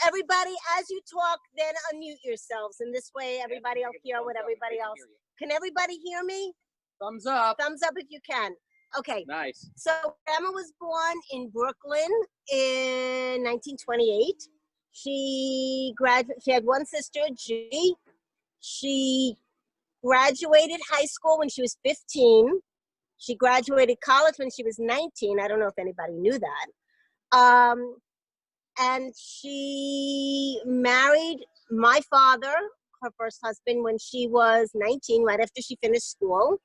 everybody, as you talk, then unmute yourselves. And this way, everybody will hear what everybody else. Can everybody hear me? Thumbs up. Thumbs up if you can. Okay. Nice. So Grandma was born in Brooklyn in 1928. She had one sister, Judy. She graduated high school when she was 15. She graduated college when she was 19. I don't know if anybody knew that. And she married my father, her first husband, when she was 19, right after she finished school.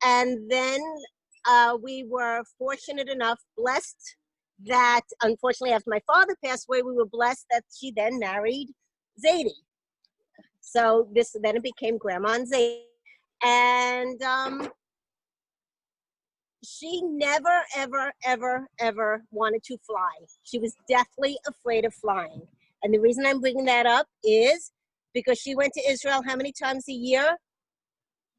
And then we were fortunate enough, blessed, that unfortunately after my father passed away, we were blessed that she then married Zadie. So then it became Grandma and Zadie. And she never, ever, ever, ever wanted to fly. She was deathly afraid of flying. And the reason I'm bringing that up is because she went to Israel how many times a year?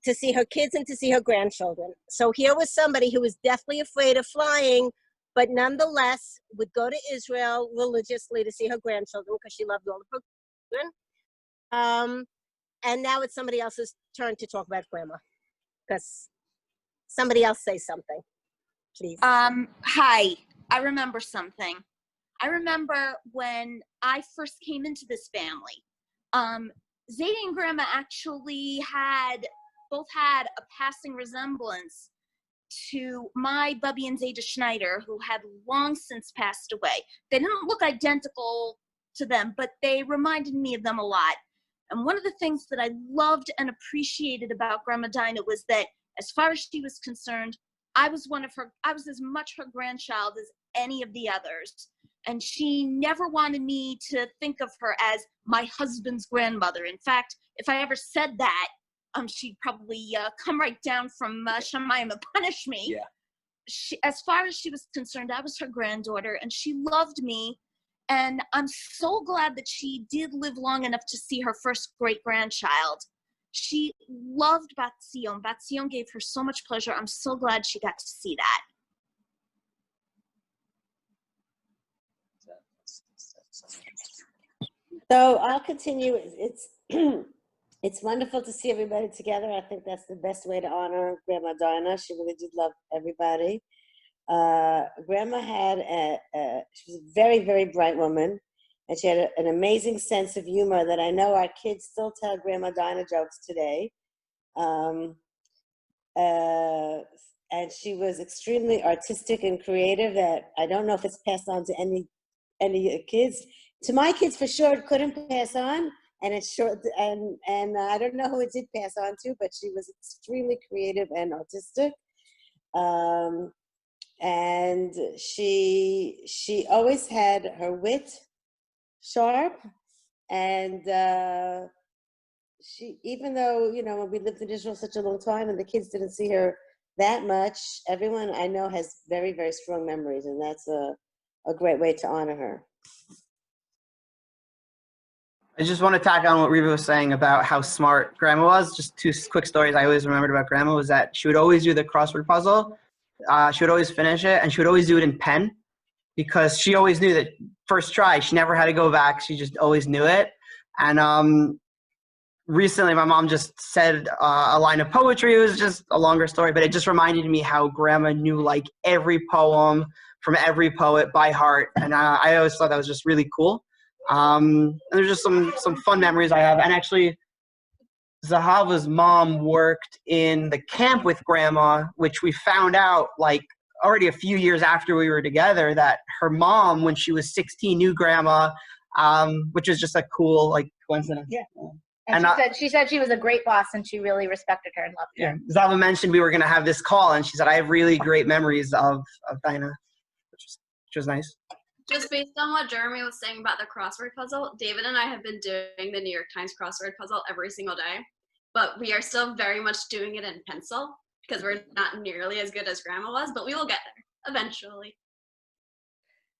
To see her kids and to see her grandchildren. So here was somebody who was deathly afraid of flying, but nonetheless would go to Israel religiously to see her grandchildren because she loved all of her children. And now it's somebody else's turn to talk about Grandma, because somebody else say something, please. Hi, I remember something. I remember when I first came into this family, Zadie and Grandma actually both had a passing resemblance to my Bubby and Zeta Schneider, who had long since passed away. They didn't look identical to them, but they reminded me of them a lot. And one of the things that I loved and appreciated about Grandma Dinah was that, as far as she was concerned, I was as much her grandchild as any of the others. And she never wanted me to think of her as my husband's grandmother. In fact, if I ever said that, she'd probably come right down from Shemayim and punish me. Yeah. As far as she was concerned, I was her granddaughter, and she loved me. And I'm so glad that she did live long enough to see her first great-grandchild. She loved Bat Zion. Bat Zion gave her so much pleasure. I'm so glad she got to see that. So I'll continue. It's wonderful to see everybody together. I think that's the best way to honor Grandma Dinah. She really did love everybody. Grandma she was a very, very bright woman, and she had an amazing sense of humor that I know our kids still tell Grandma Dinah jokes today. And she was extremely artistic and creative that I don't know if it's passed on to any kids. To my kids, for sure, it couldn't pass on. And it's short, and I don't know who it did pass on to, but she was extremely creative and artistic. And she always had her wit sharp, and she, even though, you know, we lived in Israel such a long time and the kids didn't see her that much, everyone I know has very, very strong memories, and that's a great way to honor her. I just want to tack on what Reva was saying about how smart Grandma was. Just two quick stories I always remembered about Grandma was that she would always do the crossword puzzle. She would always finish it, and she would always do it in pen because she always knew that first try, she never had to go back. She just always knew it. And recently, my mom just said a line of poetry. It was just a longer story, but it just reminded me how Grandma knew like every poem from every poet by heart. And I always thought that was just really cool. And there's just some fun memories I have. And actually, Zahava's mom worked in the camp with Grandma, which we found out like already a few years after we were together, that her mom, when she was 16, knew Grandma, which was just a cool like coincidence. Yeah. And she said she was a great boss and she really respected her and loved her. Yeah. Zava mentioned we were going to have this call, and she said, I have really great memories of Dinah, which was nice. Just based on what Jeremy was saying about the crossword puzzle, David and I have been doing the New York Times crossword puzzle every single day, but we are still very much doing it in pencil because we're not nearly as good as Grandma was, but we will get there eventually.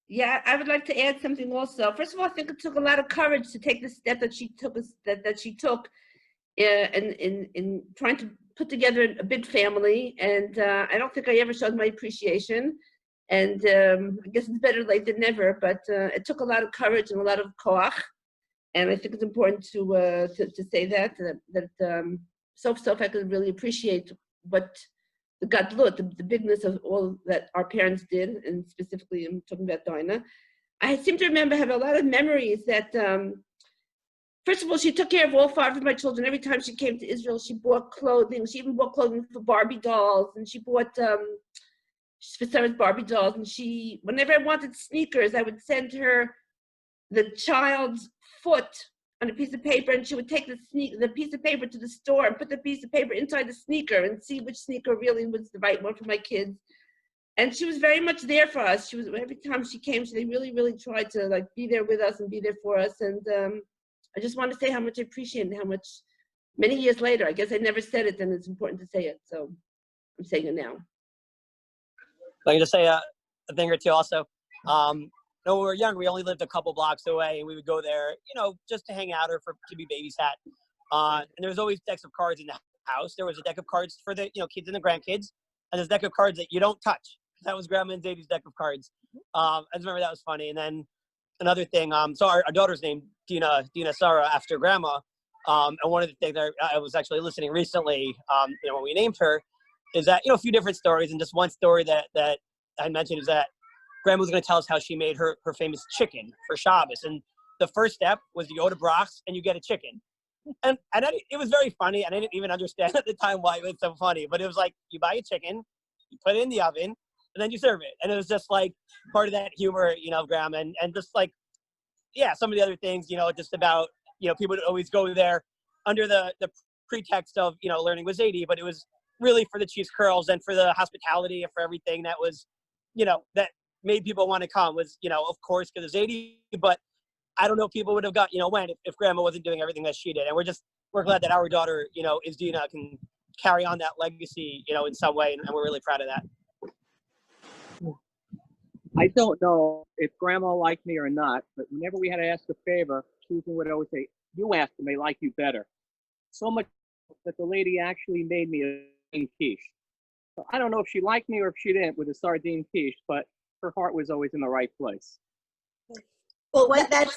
Yeah, I would like to add something also. First of all, I think it took a lot of courage to take the step that she took, in trying to put together a big family, and I don't think I ever showed my appreciation. And I guess it's better late than never, but it took a lot of courage and a lot of koach. And I think it's important to say that Sof I could really appreciate what the gadlut, the bigness of all that our parents did, and specifically I'm talking about Dinah. I seem to remember, have a lot of memories that, first of all, she took care of all 5 of my children. Every time she came to Israel, she bought clothing. She even bought clothing for Barbie dolls, and she bought for Sarah's Barbie dolls. And she, whenever I wanted sneakers, I would send her the child's foot on a piece of paper, and she would take the piece of paper to the store and put the piece of paper inside the sneaker and see which sneaker really was the right one for my kids. And she was very much there for us. She was, every time she came, she really, really tried to like be there with us and be there for us. And I just want to say how much I appreciate it and how much, many years later, I guess I never said it, and it's important to say it. So I'm saying it now. I can just say a thing or two also. When we were younger, we only lived a couple blocks away, and we would go there, just to hang out or to be babysat. And there was always decks of cards in the house. There was a deck of cards for the kids and the grandkids, and there's a deck of cards that you don't touch. That was Grandma and Zadie's deck of cards. I just remember that was funny. And then another thing, so our daughter's named Dinah Sarah after Grandma. And one of the things I was actually listening recently, when we named her, is that, a few different stories. And just one story that I mentioned is that Grandma was going to tell us how she made her famous chicken for Shabbos. And the first step was you go to Brock's and you get a chicken. And it was very funny. And I didn't even understand at the time why it was so funny. But it was like, you buy a chicken, you put it in the oven, and then you serve it. And it was just like part of that humor, Grandma. And just like, yeah, some of the other things, just about, people would always go there under the pretext of, learning with Zadie. But it was really for the cheese curls and for the hospitality and for everything that was, that made people want to come was, of course, because of Zadie. But I don't know if people would have got, went if Grandma wasn't doing everything that she did. And we're glad that our daughter, is Dinah, can carry on that legacy, in some way. And we're really proud of that. I don't know if Grandma liked me or not, but whenever we had to ask a favor, Susan would always say, "You ask them, they like you better." So much that the lady actually made me a sardine quiche. So I don't know if she liked me or if she didn't with a sardine quiche, but her heart was always in the right place. Well, that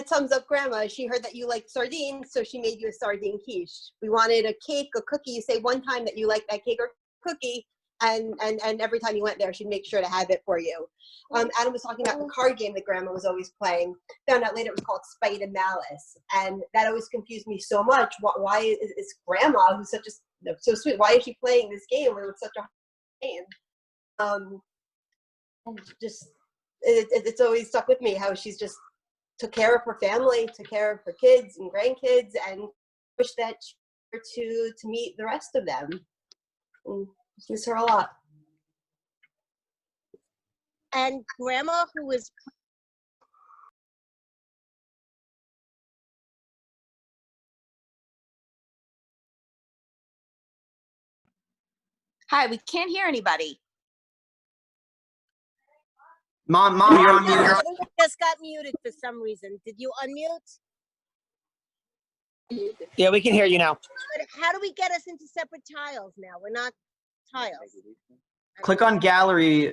sums up Grandma. She heard that you liked sardines, so she made you a sardine quiche. We wanted a cake, a cookie. You say one time that you liked that cake or cookie, and every time you went there, she'd make sure to have it for you. Adam was talking about the card game that Grandma was always playing. Found out later it was called Spite and Malice, and that always confused me so much. Why is Grandma, who's so sweet, why is she playing this game when it's such a hard game? And just it's always stuck with me how she's just took care of her family, took care of her kids and grandkids, and wish that she were to meet the rest of them. And miss her a lot. And Grandma, who was Hi, we can't hear anybody. Mom, you're on mute. Everyone just got muted for some reason. Did you unmute? Yeah, we can hear you now. But how do we get us into separate tiles now? We're not tiles. Click on gallery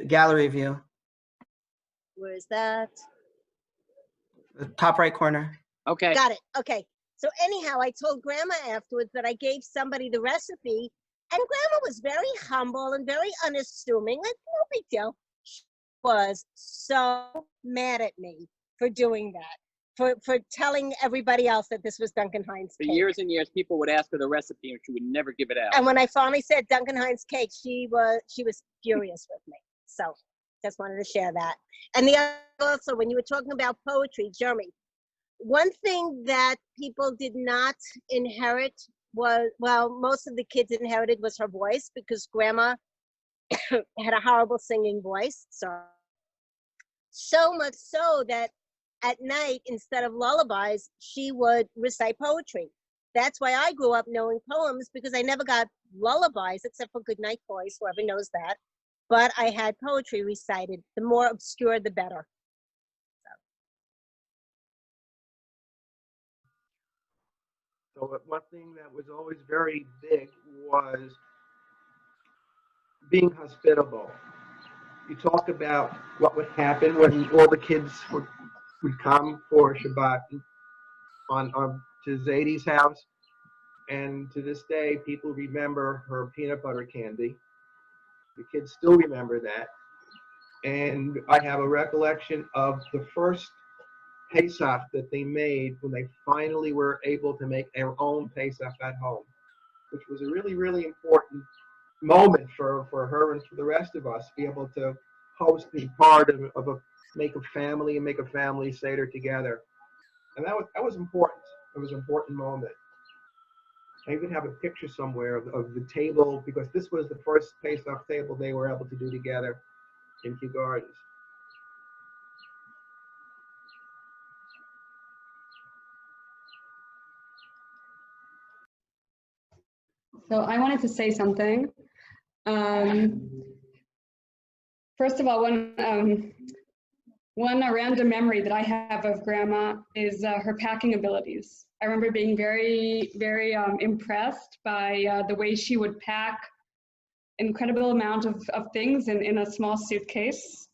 view. Where is that? The top right corner. Okay. Got it. Okay. So anyhow, I told Grandma afterwards that I gave somebody the recipe, and Grandma was very humble and very unassuming. Like, no big deal. She was so mad at me for doing that, for telling everybody else that this was Duncan Hines' For cake. years and years, people would ask her the recipe, and she would never give it out. And when I finally said Duncan Hines' cake, she was furious with me. So just wanted to share that. And the other also, when you were talking about poetry, Jeremy, one thing that people did not inherit was, well, most of the kids inherited was her voice, because Grandma had a horrible singing voice. So much so that at night, instead of lullabies, she would recite poetry. That's why I grew up knowing poems, because I never got lullabies except for Goodnight Boys, whoever knows that. But I had poetry recited. The more obscure, the better. So one thing that was always very big was being hospitable. you talk about what would happen when all the kids would come for Shabbat on to Zadie's house. And to this day, people remember her peanut butter candy. The kids still remember that. And I have a recollection of the first Pesach that they made when they finally were able to make their own Pesach at home, which was a really, really important moment for her and for the rest of us to be able to host and be part of a make a family Seder together. And that was important. It was an important moment. I even have a picture somewhere of the table because this was the first Pesach table they were able to do together in Kew Gardens. So I wanted to say something. First of all, one random memory that I have of Grandma is her packing abilities. I remember being very, very impressed by the way she would pack incredible amount of things in a small suitcase.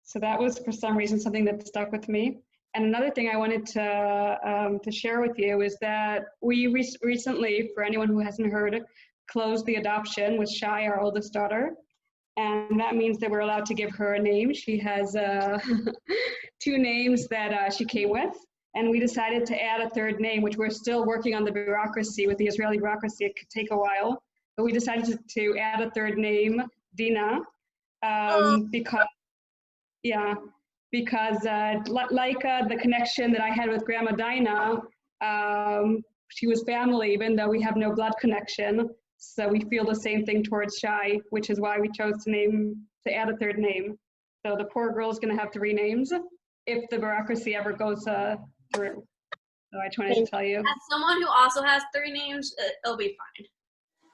So that was, for some reason, something that stuck with me. And another thing I wanted to share with you is that we recently, for anyone who hasn't heard, closed the adoption with Shai, our oldest daughter. And that means that we're allowed to give her a name. She has 2 names that she came with. And we decided to add a 3rd name, which we're still working on the bureaucracy with the Israeli bureaucracy. It could take a while. But we decided to add a 3rd name, Dinah, because like the connection that I had with Grandma Dinah, she was family, even though we have no blood connection. So we feel the same thing towards Shai, which is why we chose to add a 3rd name. So the poor girl is going to have 3 names if the bureaucracy ever goes through. So I just wanted to tell you. As someone who also has 3 names, it'll be fine.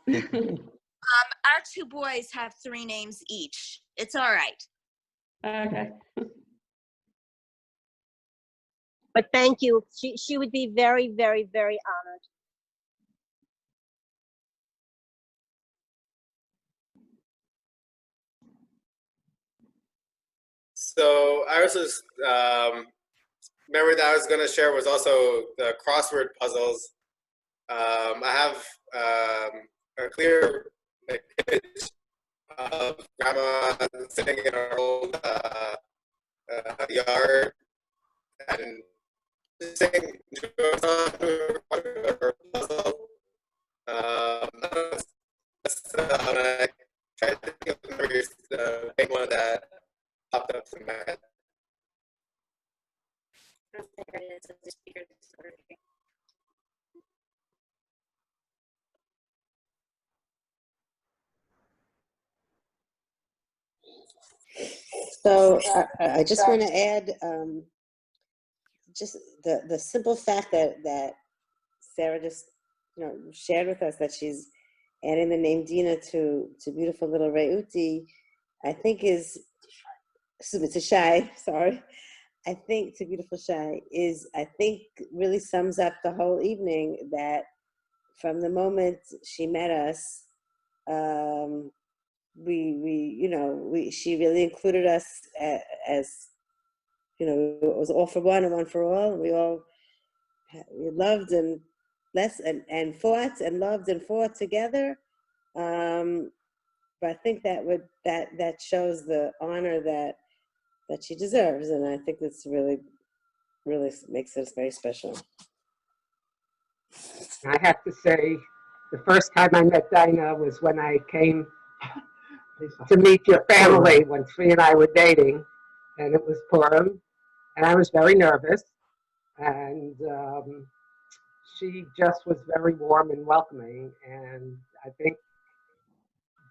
Our 2 boys have 3 names each. It's all right. Okay. But thank you. She would be very, very, very honored. So I was just memory that I was going to share was also the crossword puzzles. I have a clear image of Grandma sitting in our old yard and saying puzzle. When I tried to think of the memories, the big one that popped up in my head. So I just want to add just the simple fact that Sarah just shared with us that she's adding the name Dinah to beautiful little Reuti, I think is, excuse me, to Shai, sorry. I think to beautiful Shai I think really sums up the whole evening, that from the moment she met us, she really included us as it was all for one and one for all. We loved and fought and loved and fought together. But I think that shows the honor that she deserves, and I think that's really makes us very special. I have to say, the first time I met Dinah was when I came to meet your family when Sri and I were dating, and it was Purim, and I was very nervous, and she just was very warm and welcoming, and I think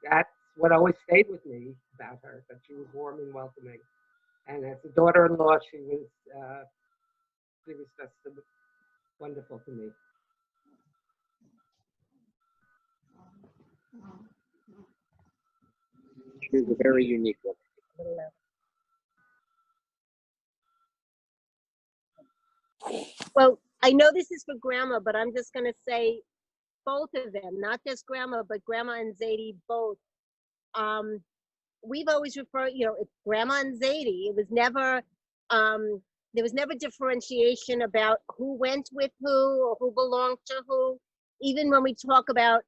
that's what always stayed with me about her, that she was warm and welcoming. And as a daughter-in-law, she was just wonderful to me. She was a very unique woman. Well, I know this is for Grandma, but I'm just going to say both of them, not just Grandma, but Grandma and Zadie both, we've always referred, it's Grandma and Zadie. It was never, there was never differentiation about who went with who or who belonged to who. Even when we talk about,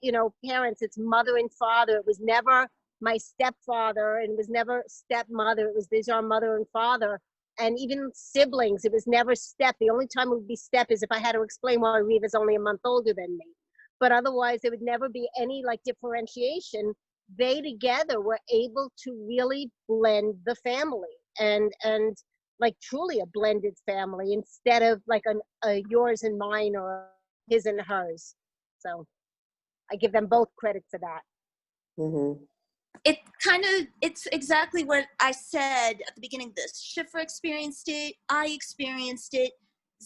parents, it's mother and father. It was never my stepfather, and it was never stepmother. It was, these are mother and father. And even siblings, it was never step. The only time it would be step is if I had to explain why Reva's only a month older than me. But otherwise, there would never be any like differentiation. They together were able to really blend the family and like truly a blended family instead of like a yours and mine or his and hers. So I give them both credit for that. Mm-hmm. It's exactly what I said at the beginning of this. Schiffer experienced it. I experienced it.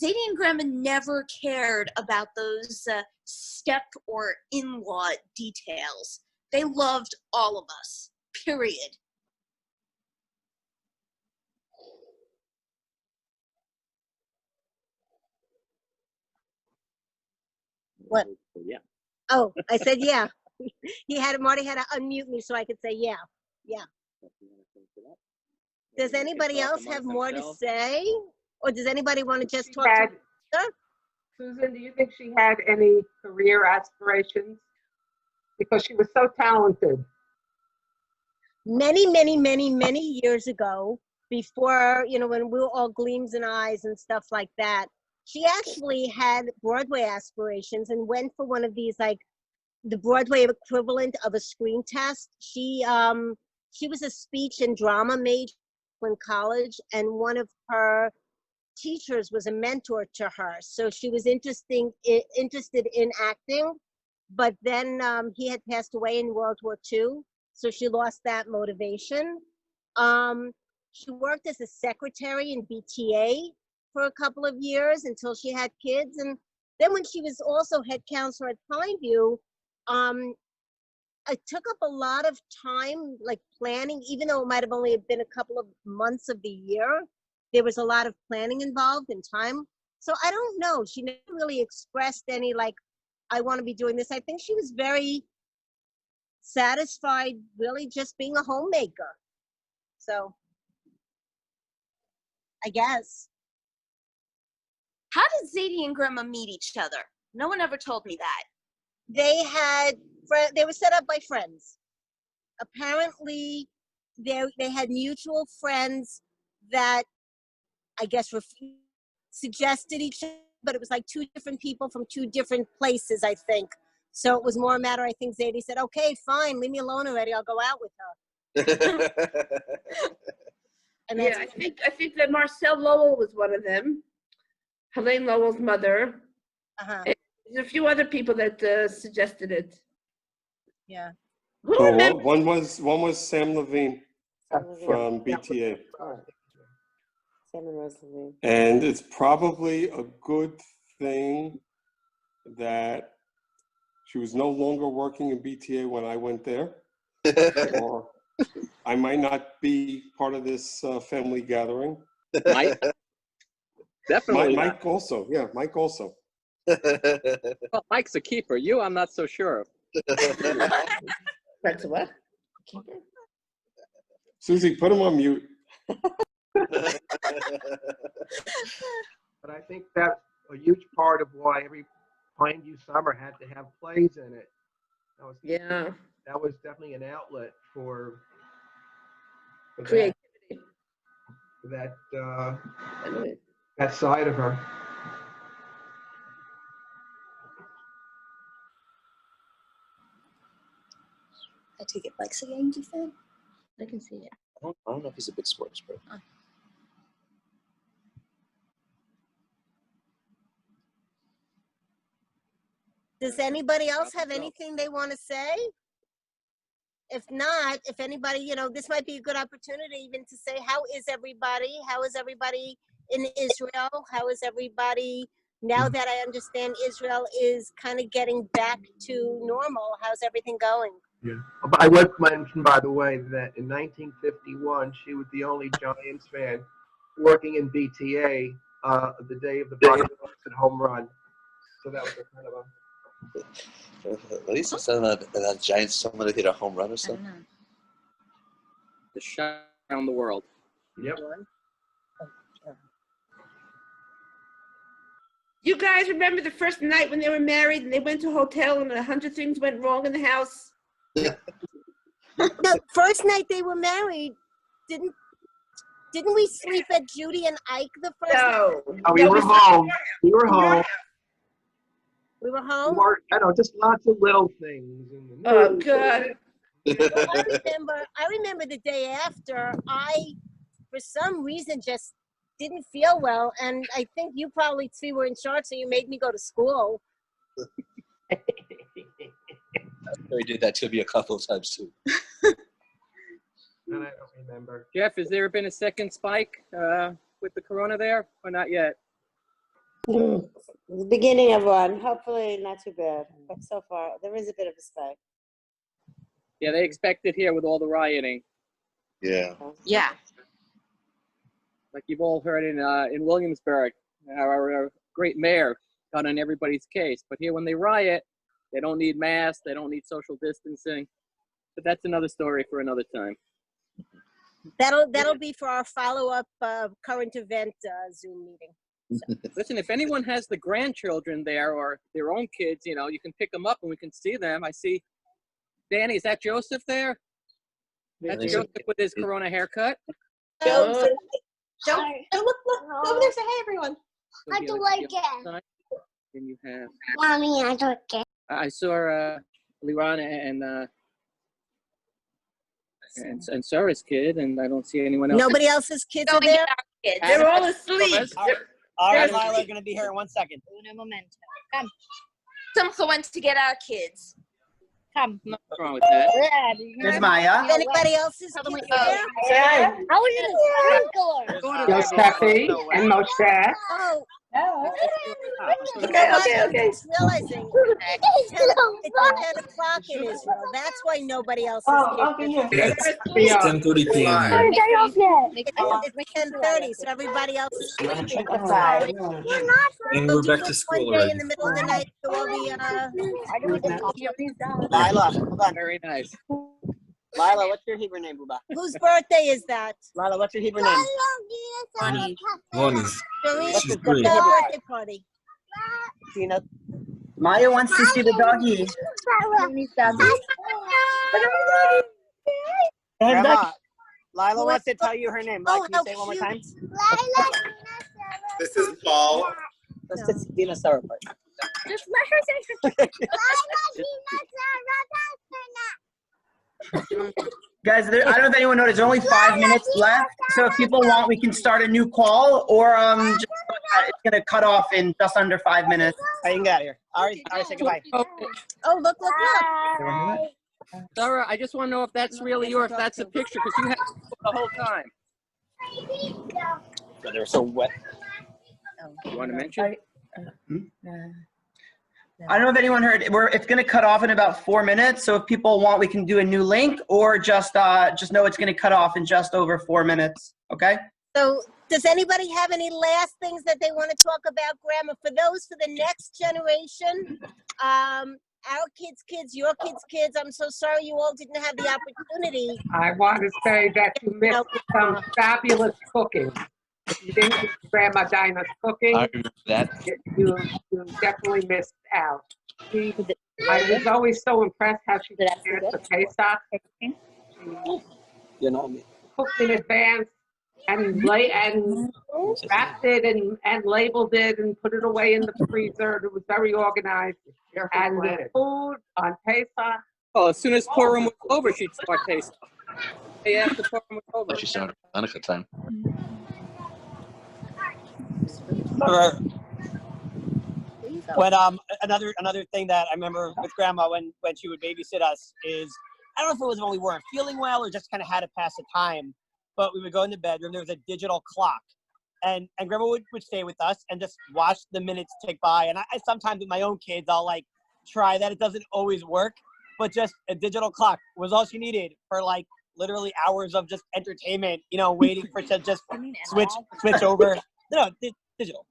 Zadie and Grandma never cared about those step or in-law details. They loved all of us, period. What? Yeah. Oh, I said yeah. Marty had to unmute me so I could say yeah. Yeah. Does anybody else have more to say? Or does anybody want to just talk to her? Susan, do you think she had any career aspirations? Because she was so talented. Many, many, many, many years ago, before, when we were all gleams and eyes and stuff like that, she actually had Broadway aspirations and went for one of these, like the Broadway equivalent of a screen test. She was a speech and drama major in college, and one of her teachers was a mentor to her. So she was interested in acting, but then he had passed away in World War II, so she lost that motivation. She worked as a secretary in BTA for a couple of years until she had kids, and then when she was also head counselor at Pineview, it took up a lot of time, like planning, even though it might have only been a couple of months of the year. There was a lot of planning involved and time. So I don't know. She never really expressed any like, I want to be doing this. I think she was very satisfied really just being a homemaker. So I guess. How did Zadie and Grandma meet each other? No one ever told me that. They were set up by friends. Apparently, they had mutual friends that I guess suggested each other, but it was like two different people from two different places, I think. So it was more a matter, I think Zadie said, okay, fine, leave me alone already, I'll go out with her. And yeah, I think that Marcel Lowell was one of them. Helene Lowell's mother. Uh-huh. And there's a few other people that suggested it. Yeah. Well, one was Sam Levine from BTA. Sam and Rose Levine. And it's probably a good thing that she was no longer working in BTA when I went there. Or I might not be part of this family gathering. Mike? Definitely Mike also. Yeah, Mike also. Well, Mike's a keeper. You, I'm not so sure of. That's what? Keeper? Susie, put him on mute. But I think that's a huge part of why every Pineview summer had to have plays in it. That was definitely an outlet for creativity. That side of her. I take it Mike's a Yankee fan? I can see it. I don't know if he's a big sports person. Does anybody else have anything they want to say? If not, if anybody, this might be a good opportunity even to say, how is everybody? How is everybody in Israel? How is everybody, now that I understand Israel is kind of getting back to normal, how's everything going? Yeah. I would mention, by the way, that in 1951, she was the only Giants fan working in BTA the day of the Brian Wilson home run. So that was a kind of a... At least it's not Giants, someone that hit a home run or something. to shine around the world. Yep. You guys remember the first night when they were married and they went to a hotel and 100 things went wrong in the house? The first night they were married, didn't we sleep at Judy and Ike the first night? No. Oh, we were home. We were home. We were home? I know, just lots of little things. Oh, God. Well, I remember the day after, I, for some reason, just didn't feel well. And I think you probably too were in charge, so you made me go to school. We did that to me a couple of times too. And I don't remember. Jeff, has there been a second spike with the corona there, or not yet? The beginning of one. Hopefully not too bad. But so far, there is a bit of a spike. Yeah, they expect it here with all the rioting. Yeah. Yeah. Like you've all heard in Williamsburg, our great mayor got on everybody's case. But here when they riot, they don't need masks, they don't need social distancing. But that's another story for another time. That'll be for our follow-up current event Zoom meeting. Listen, if anyone has the grandchildren there or their own kids, you know, you can pick them up and we can see them. I see, Danny, is that Joseph there? That's Joseph with his corona haircut? Look, over there, say hey, everyone. I do like it. And you have... Mommy, I don't get. I saw Liran and Sarah's kid, and I don't see anyone else. Nobody else's kids are there? They're all asleep. All right, Lila, going to be here in 1 second. Uno momento. Come. Some went to get our kids. Come. What's wrong with that? There's Maya. Is anybody else's kids there? Yeah. I was in a sprinkler. Yosefi and Moshe. Oh. Okay. I'm just realizing it's 10 o'clock in Israel. That's why nobody else is here. It's 10:30 p.m. It's 10:30, so everybody else is sleeping. And we're back to school One day already. in the middle of the night, so all the Lila, hold on. Very nice. Lila, what's your Hebrew name, Buba? whose birthday is that? Lila, what's your Hebrew name? Moni's. What's She's the great. birthday party? Tina. Maya wants to see the doggy. Grandma, Lila wants to tell you her name. Can you say it one more time? This is Paul. That's the dinosaur part. Just let her say Guys, I don't know if anyone noticed, there's only 5 minutes left. So if people want, we can start a new call, or just, it's going to cut off in just under 5 minutes. I can get out of here. All right, say goodbye. Oh, look. Sarah, I just want to know if that's really you or if that's a picture, because you had it the whole time. They were so wet. You want to mention? I don't know if anyone heard. It's going to cut off in about 4 minutes. So if people want, we can do a new link, or just know it's going to cut off in just over 4 minutes. Okay. So does anybody have any last things that they want to talk about, Grandma? For the next generation, our kids, your kids, I'm so sorry you all didn't have the opportunity. I want to say that you missed some fabulous cooking. If you didn't eat Grandma Dinah's cooking, I remember that. you definitely missed out. I was always so impressed how she prepared the Pesach. You know me. Cooked in advance and wrapped it and labeled it and put it away in the freezer. It was very organized. And the food on Pesach. Oh, as soon as Purim was over, she'd start tasting. Hey, after Purim was over. She started Hanukkah time. When another thing that I remember with Grandma when she would babysit us is, I don't know if it was when we weren't feeling well or just kind of had to pass the time, but we would go in the bedroom. There was a digital clock, and Grandma would stay with us and just watch the minutes tick by. And I sometimes with my own kids, I'll like try that. It doesn't always work, but just a digital clock was all she needed for like literally hours of just entertainment. You know, waiting for it to just switch over. No, digital.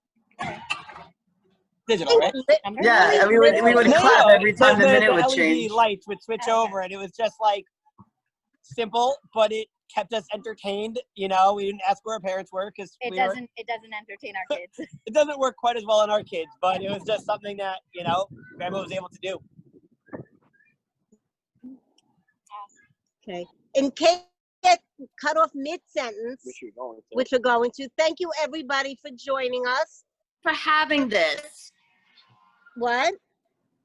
Digital, right? Yeah, we would clap every time the minute would LED change. lights would switch over, and it was just like simple, but it kept us entertained. You know, we didn't ask where our parents were because It doesn't entertain our kids. It doesn't work quite as well on our kids, but it was just something that, you know, Grandma was able to do. Okay. In case get cut off mid-sentence, which we're going to, thank you everybody for joining us. For having this. What?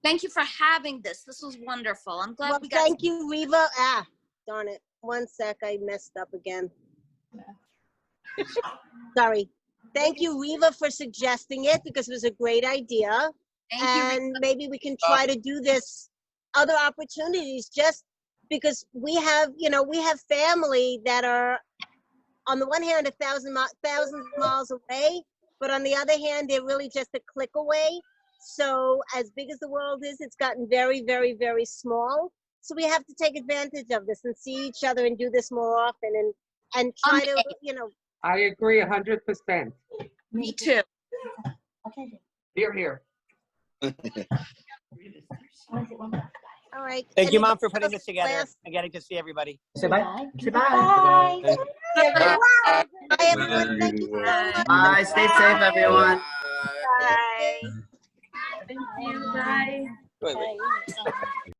Thank you for having this. This was wonderful. I'm glad Well, we got thank you, Reva. Ah, darn it. 1 sec, I messed up again. Sorry. Thank you, Reva, for suggesting it because it was a great idea. And maybe we can try to do this other opportunities just because we have, you know, we have family that are on the one hand, 1,000 miles away, but on the other hand, they're really just a click away. So as big as the world is, it's gotten very, very, very small. So we have to take advantage of this and see each other and do this more often and try to, you know. I agree 100%. Me too. Okay. Here, here. All right. Thank you, Mom, for putting this together and getting to see everybody. Say bye. Say bye. Bye. Bye, everyone. Thank you so much. Bye. Stay safe, everyone. Bye. Thank you. Bye. Wait.